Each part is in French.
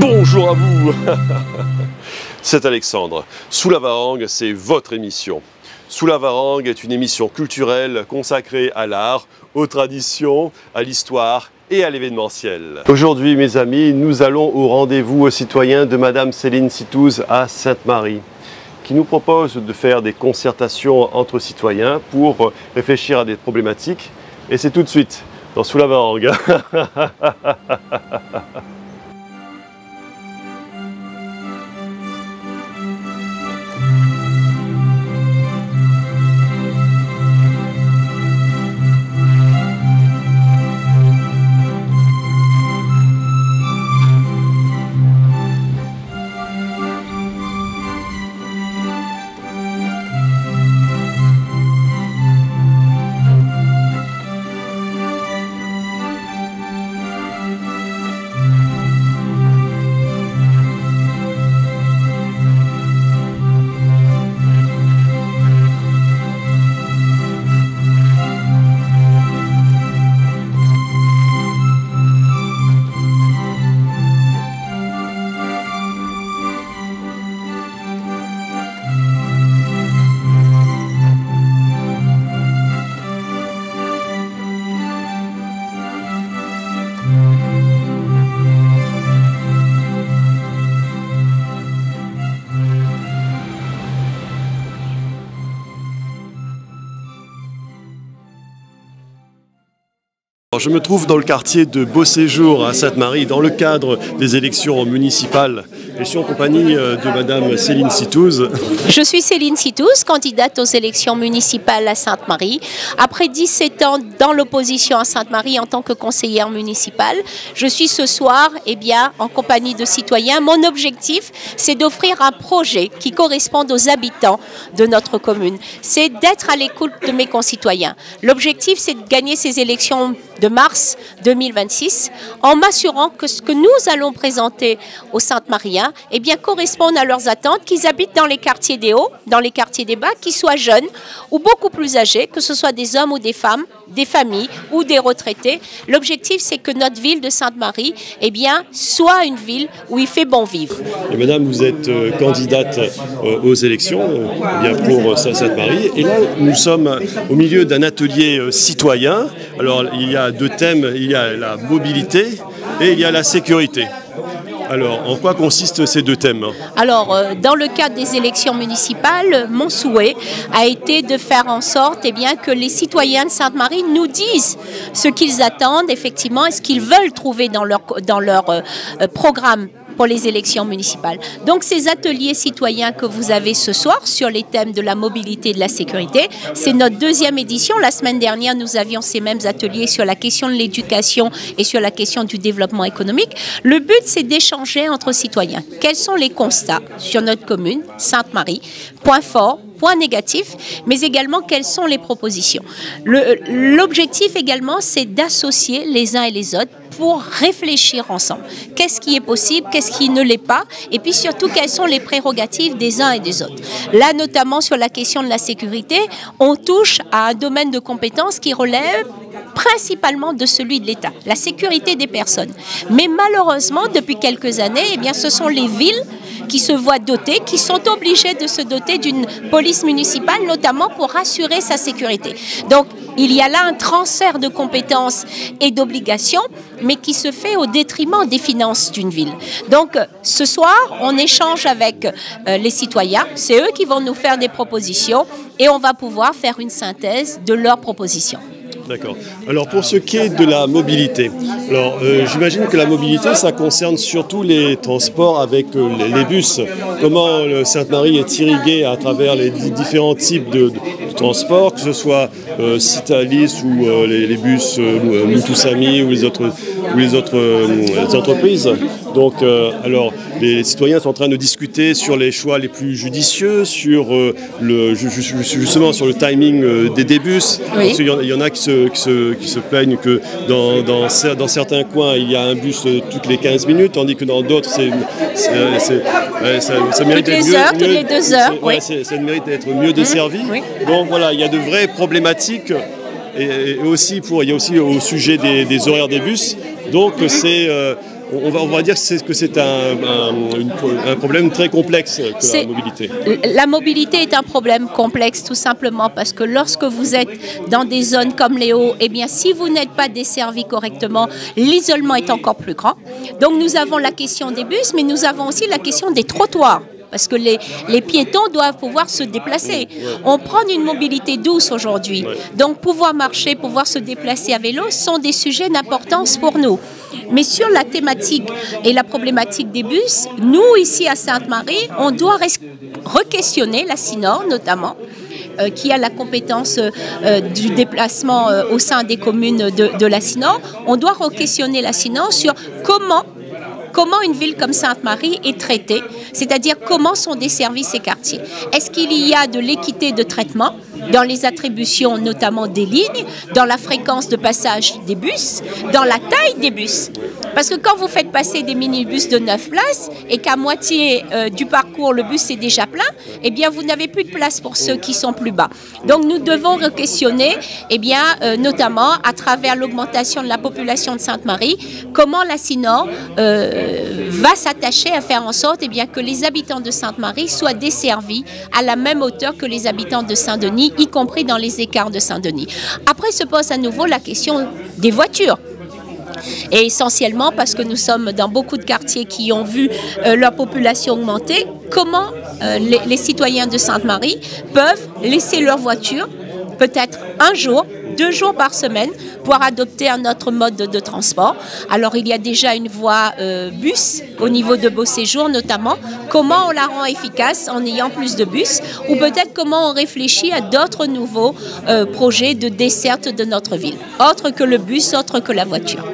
Bonjour à vous. C'est Alexandre. Sous la Varangue, c'est votre émission. Sous la Varangue est une émission culturelle consacrée à l'art, aux traditions, à l'histoire et à l'événementiel. Aujourd'hui, mes amis, nous allons au rendez-vous aux citoyens de Madame Céline Citouz à Sainte-Marie, qui nous propose de faire des concertations entre citoyens pour réfléchir à des problématiques. Et c'est tout de suite dans Sous la Varangue. Je me trouve dans le quartier de Beauséjour à Sainte-Marie, dans le cadre des élections municipales. Je suis en compagnie de Madame Céline Citouz. Je suis Céline Citouz, candidate aux élections municipales à Sainte-Marie. Après 17 ans dans l'opposition à Sainte-Marie en tant que conseillère municipale, je suis ce soir en compagnie de citoyens. Mon objectif, c'est d'offrir un projet qui corresponde aux habitants de notre commune. C'est d'être à l'écoute de mes concitoyens. L'objectif, c'est de gagner ces élections de mars 2026, en m'assurant que ce que nous allons présenter aux Sainte-Mariens corresponde à leurs attentes, qu'ils habitent dans les quartiers des hauts, dans les quartiers des bas, qu'ils soient jeunes ou beaucoup plus âgés, que ce soit des hommes ou des femmes, des familles ou des retraités. L'objectif, c'est que notre ville de Sainte-Marie soit une ville où il fait bon vivre. Et madame, vous êtes candidate aux élections pour Sainte-Marie. Et là, nous sommes au milieu d'un atelier citoyen. Alors, il y a deux thèmes, il y a la mobilité et il y a la sécurité. Alors, en quoi consistent ces deux thèmes? Alors, dans le cadre des élections municipales, mon souhait a été de faire en sorte que les citoyens de Sainte-Marie nous disent ce qu'ils attendent effectivement et ce qu'ils veulent trouver dans leur programme pour les élections municipales. Donc ces ateliers citoyens que vous avez ce soir sur les thèmes de la mobilité et de la sécurité, c'est notre deuxième édition. La semaine dernière, nous avions ces mêmes ateliers sur la question de l'éducation et sur la question du développement économique. Le but, c'est d'échanger entre citoyens. Quels sont les constats sur notre commune, Sainte-Marie? Point fort, point négatif, mais également quelles sont les propositions. L'objectif également, c'est d'associer les uns et les autres pour réfléchir ensemble. Qu'est-ce qui est possible, qu'est-ce qui ne l'est pas, et puis surtout quelles sont les prérogatives des uns et des autres. Là, notamment sur la question de la sécurité, on touche à un domaine de compétences qui relève principalement de celui de l'État, la sécurité des personnes. Mais malheureusement, depuis quelques années, ce sont les villes qui se voient dotées, qui sont obligées de se doter d'une police municipale, notamment pour assurer sa sécurité. Donc, il y a là un transfert de compétences et d'obligations, mais qui se fait au détriment des finances d'une ville. Donc, ce soir, on échange avec les citoyens. C'est eux qui vont nous faire des propositions et on va pouvoir faire une synthèse de leurs propositions. D'accord. Alors pour ce qui est de la mobilité, j'imagine que la mobilité, ça concerne surtout les transports avec les bus. Comment Sainte-Marie est irriguée à travers les différents types de transports, que ce soit Citalis ou les bus Nous Tous Amis ou les autres entreprises. Donc, les citoyens sont en train de discuter sur les choix les plus judicieux, sur justement sur le timing des bus. Oui. Parce qu'il y en a qui se plaignent que dans certains coins, il y a un bus toutes les 15 minutes, tandis que dans d'autres, ça mérite d'être mieux. Toutes les 2 heures, oui. Ça mérite d'être mieux desservi. Oui. Donc voilà, il y a de vraies problématiques. Et aussi il y a aussi au sujet des horaires des bus. Donc c'est on va dire que c'est un problème très complexe que la mobilité. La mobilité est un problème complexe tout simplement parce que lorsque vous êtes dans des zones comme les Hauts, eh bien si vous n'êtes pas desservi correctement, l'isolement est encore plus grand. Donc nous avons la question des bus, mais nous avons aussi la question des trottoirs. Parce que les piétons doivent pouvoir se déplacer. On prend une mobilité douce aujourd'hui. Donc pouvoir marcher, pouvoir se déplacer à vélo sont des sujets d'importance pour nous. Mais sur la thématique et la problématique des bus, nous ici à Sainte-Marie, on doit re-questionner la SINOR notamment, qui a la compétence du déplacement au sein des communes de la SINOR. On doit re-questionner la SINOR sur comment une ville comme Sainte-Marie est traitée, c'est-à-dire comment sont desservis ces quartiers. Est-ce qu'il y a de l'équité de traitement dans les attributions notamment des lignes, dans la fréquence de passage des bus, dans la taille des bus? Parce que quand vous faites passer des minibus de 9 places et qu'à moitié du parcours le bus est déjà plein, eh bien vous n'avez plus de place pour ceux qui sont plus bas. Donc nous devons re-questionner, eh bien, notamment à travers l'augmentation de la population de Sainte-Marie, comment la SINOR va s'attacher à faire en sorte eh bien, que les habitants de Sainte-Marie soient desservis à la même hauteur que les habitants de Saint-Denis, y compris dans les écarts de Saint-Denis. Après se pose à nouveau la question des voitures. Et essentiellement parce que nous sommes dans beaucoup de quartiers qui ont vu leur population augmenter, comment les citoyens de Sainte-Marie peuvent laisser leur voiture peut-être un jour, 2 jours par semaine pour adopter un autre mode de transport. Alors il y a déjà une voie bus au niveau de Beauséjour notamment. Comment on la rend efficace en ayant plus de bus ou peut-être comment on réfléchit à d'autres nouveaux projets de desserte de notre ville, autre que le bus, autre que la voiture.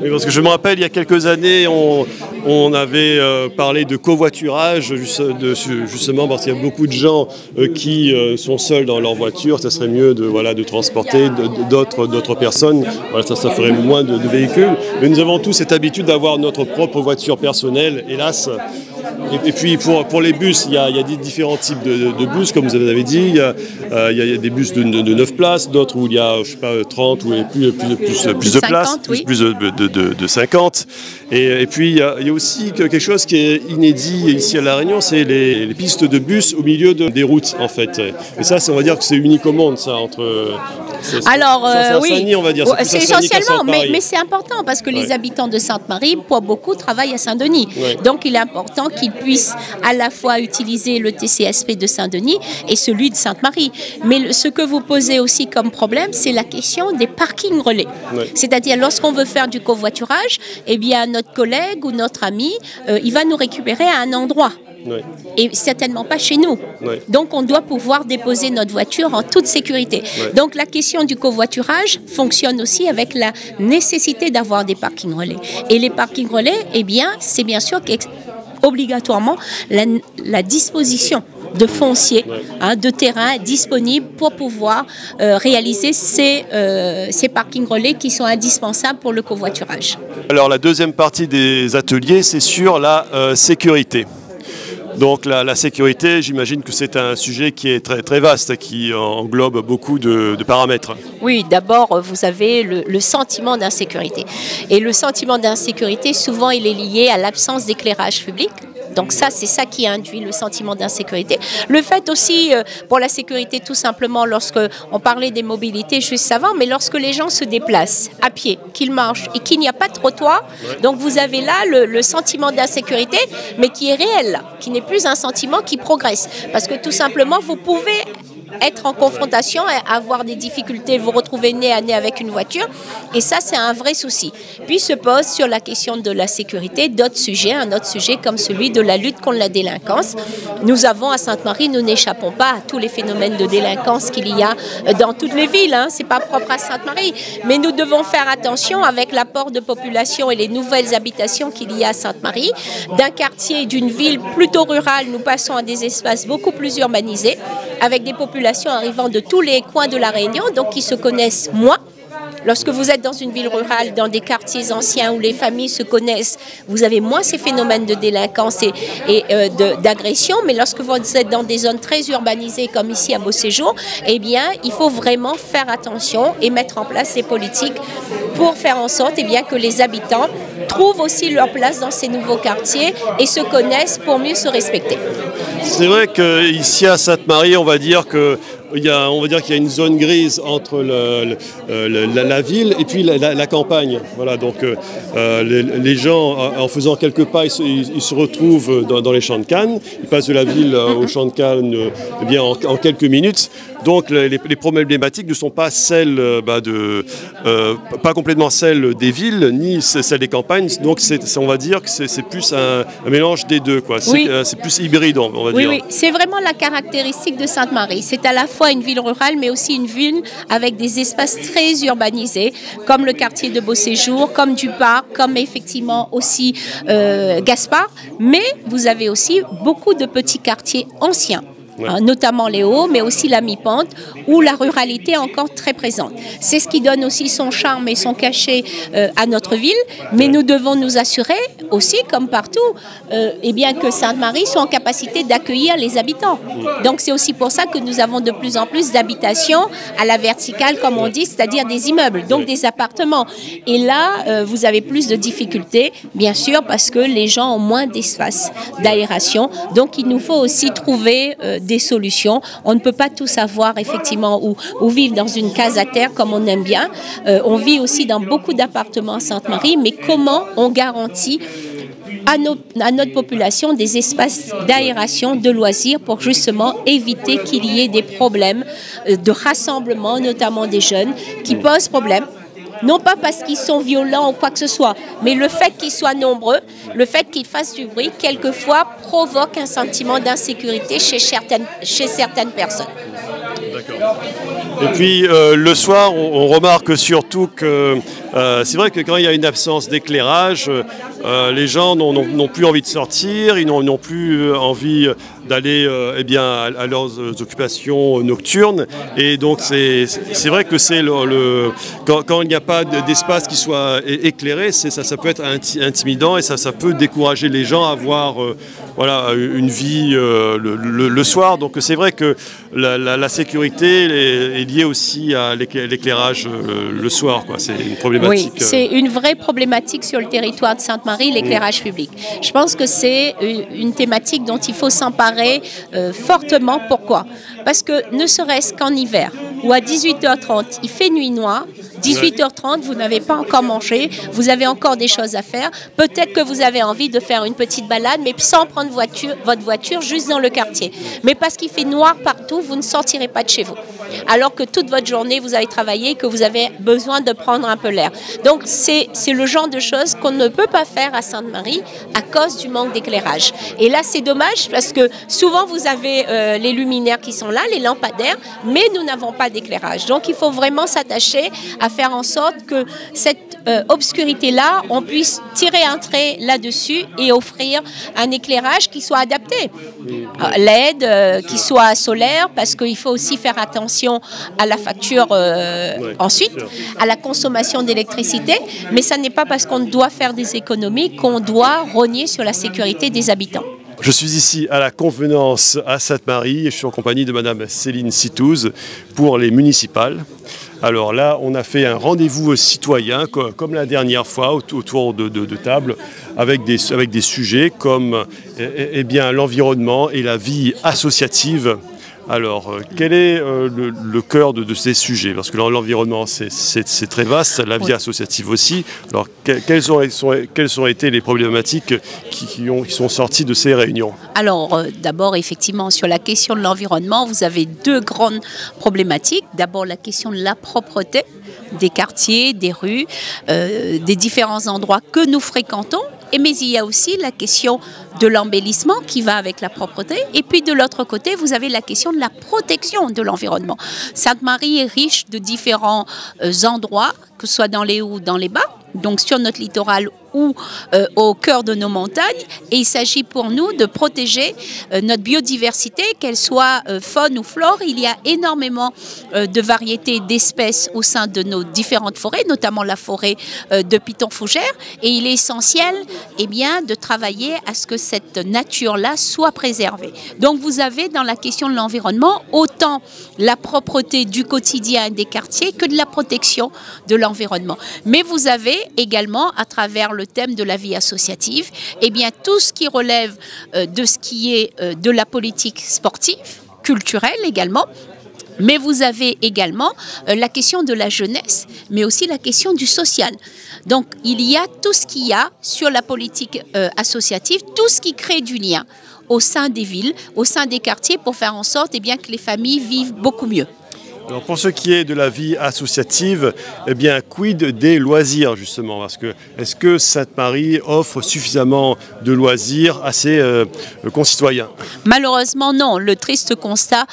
Oui, parce que je me rappelle, il y a quelques années, on avait parlé de covoiturage, justement parce qu'il y a beaucoup de gens qui sont seuls dans leur voiture. Ça serait mieux de transporter d'autres personnes. Voilà, ça ferait moins de véhicules. Mais nous avons tous cette habitude d'avoir notre propre voiture personnelle, hélas. Et puis pour les bus, il y a des différents types de bus, comme vous avez dit. Il y a des bus de 9 places, d'autres où il y a, je sais pas, 30 ou plus de places, oui. plus de 50. Et puis il y a aussi quelque chose qui est inédit ici à La Réunion, c'est les pistes de bus au milieu des routes, en fait. Et ça, on va dire que c'est unique au monde, ça, entre... Alors, oui, on va dire. C'est essentiellement, mais c'est important parce que les habitants de Sainte-Marie, pour beaucoup, travaillent à Saint-Denis. Donc, il est important qu'ils puissent à la fois utiliser le TCSP de Saint-Denis et celui de Sainte-Marie. Mais ce que vous posez aussi comme problème, c'est la question des parkings relais. C'est-à-dire, lorsqu'on veut faire du covoiturage, eh bien, notre collègue ou notre ami, il va nous récupérer à un endroit. Et certainement pas chez nous. Donc on doit pouvoir déposer notre voiture en toute sécurité. Donc la question du covoiturage fonctionne aussi avec la nécessité d'avoir des parkings relais. Et les parkings relais, eh bien, c'est bien sûr obligatoirement la disposition de foncier, de terrain disponible pour pouvoir réaliser ces parkings relais qui sont indispensables pour le covoiturage. Alors la deuxième partie des ateliers, c'est sur la sécurité. Donc la sécurité, j'imagine que c'est un sujet qui est très, très vaste, qui englobe beaucoup de paramètres. Oui, d'abord, vous avez le sentiment d'insécurité. Et le sentiment d'insécurité, souvent, il est lié à l'absence d'éclairage public. Donc ça, c'est ça qui induit le sentiment d'insécurité. Le fait aussi, pour la sécurité, tout simplement, lorsque on parlait des mobilités juste avant, mais lorsque les gens se déplacent à pied, qu'ils marchent et qu'il n'y a pas de trottoir, donc vous avez là le sentiment d'insécurité, mais qui est réel, qui n'est plus un sentiment qui progresse. Parce que tout simplement, vous pouvez être en confrontation et avoir des difficultés, vous retrouver nez à nez avec une voiture, et ça c'est un vrai souci. Puis se pose sur la question de la sécurité d'autres sujets, un autre sujet comme celui de la lutte contre la délinquance. Nous avons à Sainte-Marie, nous n'échappons pas à tous les phénomènes de délinquance qu'il y a dans toutes les villes, c'est pas propre à Sainte-Marie, mais nous devons faire attention avec l'apport de population et les nouvelles habitations qu'il y a à Sainte-Marie. D'un quartier, d'une ville plutôt rurale, nous passons à des espaces beaucoup plus urbanisés, avec des populations arrivant de tous les coins de la Réunion, donc qui se connaissent moins. Lorsque vous êtes dans une ville rurale, dans des quartiers anciens où les familles se connaissent, vous avez moins ces phénomènes de délinquance et d'agression. Mais lorsque vous êtes dans des zones très urbanisées comme ici à Beauséjour, eh bien, il faut vraiment faire attention et mettre en place ces politiques pour faire en sorte que les habitants trouvent aussi leur place dans ces nouveaux quartiers et se connaissent pour mieux se respecter. C'est vrai qu'ici à Sainte-Marie, on va dire qu'il y a une zone grise entre la ville et puis la campagne. Voilà, donc les gens, en faisant quelques pas, ils se retrouvent dans les champs de canne. Ils passent de la ville aux champs de canne en quelques minutes. Donc les problématiques ne sont pas celles pas complètement celles des villes ni celles des campagnes. Donc on va dire que c'est plus un mélange des deux, quoi. Oui. C'est plus hybride, on va dire. Oui, c'est vraiment la caractéristique de Sainte-Marie. C'est à la fois une ville rurale, mais aussi une ville avec des espaces très urbanisés, comme le quartier de Beau-Séjour, comme du Parc, comme effectivement aussi Gaspard. Mais vous avez aussi beaucoup de petits quartiers anciens. Ouais. Notamment les hauts, mais aussi la mi-pente, où la ruralité est encore très présente. C'est ce qui donne aussi son charme et son cachet à notre ville, mais nous devons nous assurer aussi, comme partout, que Sainte-Marie soit en capacité d'accueillir les habitants. Donc c'est aussi pour ça que nous avons de plus en plus d'habitations à la verticale, comme on dit, c'est-à-dire des immeubles, donc des appartements. Et là, vous avez plus de difficultés, bien sûr, parce que les gens ont moins d'espace d'aération. Donc il nous faut aussi trouver des solutions. On ne peut pas tous avoir effectivement ou vivre dans une case à terre comme on aime bien. On vit aussi dans beaucoup d'appartements à Sainte-Marie, mais comment on garantit à notre population des espaces d'aération, de loisirs pour justement éviter qu'il y ait des problèmes de rassemblement, notamment des jeunes, qui posent problème. Non pas parce qu'ils sont violents ou quoi que ce soit, mais le fait qu'ils soient nombreux, le fait qu'ils fassent du bruit, quelquefois provoque un sentiment d'insécurité chez certaines personnes. D'accord. Et puis le soir, on remarque surtout que c'est vrai que quand il y a une absence d'éclairage, les gens n'ont plus envie de sortir, ils n'ont plus envie d'aller à leurs occupations nocturnes. Et donc c'est vrai que quand il n'y a pas d'espace qui soit éclairé, ça peut être intimidant et ça peut décourager les gens à avoir une vie le soir. Donc c'est vrai que la sécurité est liée aussi à l'éclairage le soir, quoi. C'est une problématique. Oui, c'est une vraie problématique sur le territoire de Sainte-Marie, l'éclairage public. Je pense que c'est une thématique dont il faut s'emparer fortement. Pourquoi ? Parce que ne serait-ce qu'en hiver, où à 18h30, il fait nuit noire, 18h30, vous n'avez pas encore mangé, vous avez encore des choses à faire. Peut-être que vous avez envie de faire une petite balade, mais sans prendre votre voiture juste dans le quartier. Mais parce qu'il fait noir partout, vous ne sortirez pas de chez vous. Alors que toute votre journée, vous avez travaillé et que vous avez besoin de prendre un peu l'air. Donc, c'est le genre de choses qu'on ne peut pas faire à Sainte-Marie à cause du manque d'éclairage. Et là, c'est dommage parce que souvent, vous avez les luminaires qui sont là, les lampadaires, mais nous n'avons pas d'éclairage. Donc, il faut vraiment s'attacher à faire en sorte que cette obscurité-là, on puisse tirer un trait là-dessus et offrir un éclairage qui soit adapté. LED, qui soit solaire, parce qu'il faut aussi faire attention à la facture ensuite, à la consommation d'électricité, mais ça n'est pas parce qu'on doit faire des économies qu'on doit rogner sur la sécurité des habitants. Je suis ici à la Convenance à Sainte-Marie et je suis en compagnie de Madame Céline Citouze pour les municipales. Alors là, on a fait un rendez-vous citoyen, comme la dernière fois, autour de tables, avec des sujets comme l'environnement et la vie associative. Alors, quel est le cœur de ces sujets? Parce que l'environnement, c'est très vaste, la vie associative aussi. Alors, quelles ont été les problématiques qui sont sorties de ces réunions? Alors, d'abord, effectivement, sur la question de l'environnement, vous avez deux grandes problématiques. D'abord, la question de la propreté des quartiers, des rues, des différents endroits que nous fréquentons. Mais il y a aussi la question de l'embellissement qui va avec la propreté. Et puis de l'autre côté, vous avez la question de la protection de l'environnement. Sainte-Marie est riche de différents endroits, que ce soit dans les hauts ou dans les bas. Donc sur notre littoral ou au cœur de nos montagnes. Et il s'agit pour nous de protéger notre biodiversité, qu'elle soit faune ou flore. Il y a énormément de variétés d'espèces au sein de nos différentes forêts, notamment la forêt de Piton-Fougères. Et il est essentiel de travailler à ce que cette nature-là soit préservée. Donc vous avez dans la question de l'environnement autant la propreté du quotidien des quartiers que de la protection de l'environnement. Mais vous avez également, à travers le thème de la vie associative, tout ce qui relève de ce qui est de la politique sportive, culturelle également. Mais vous avez également la question de la jeunesse, mais aussi la question du social. Donc, il y a tout ce qu'il y a sur la politique associative, tout ce qui crée du lien au sein des villes, au sein des quartiers, pour faire en sorte que les familles vivent beaucoup mieux. Alors pour ce qui est de la vie associative, quid des loisirs justement? Parce que est-ce que Sainte-Marie offre suffisamment de loisirs à ses concitoyens? Malheureusement non. Le triste constat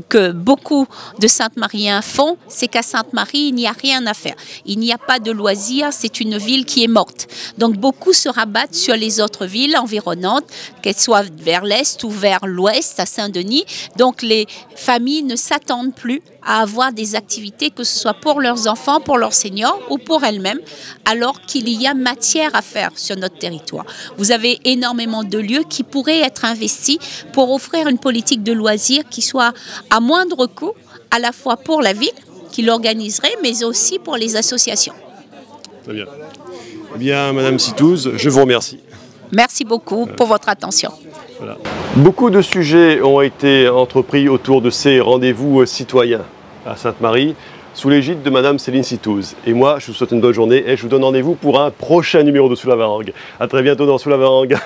que beaucoup de Sainte-Mariens font, c'est qu'à Sainte-Marie, il n'y a rien à faire. Il n'y a pas de loisirs, c'est une ville qui est morte. Donc beaucoup se rabattent sur les autres villes environnantes, qu'elles soient vers l'est ou vers l'ouest, à Saint-Denis. Donc les familles ne s'attendent plus à avoir des activités, que ce soit pour leurs enfants, pour leurs seniors ou pour elles-mêmes, alors qu'il y a matière à faire sur notre territoire. Vous avez énormément de lieux qui pourraient être investis pour offrir une politique de loisirs qui soit à moindre coût, à la fois pour la ville, qui l'organiserait, mais aussi pour les associations. Très bien. Madame Citouze, je vous remercie. Merci beaucoup pour votre attention. Voilà. Beaucoup de sujets ont été entrepris autour de ces rendez-vous citoyens à Sainte-Marie, sous l'égide de Madame Céline Citouze. Et moi, je vous souhaite une bonne journée et je vous donne rendez-vous pour un prochain numéro de Sous la Varangue. À très bientôt dans Sous la Varangue.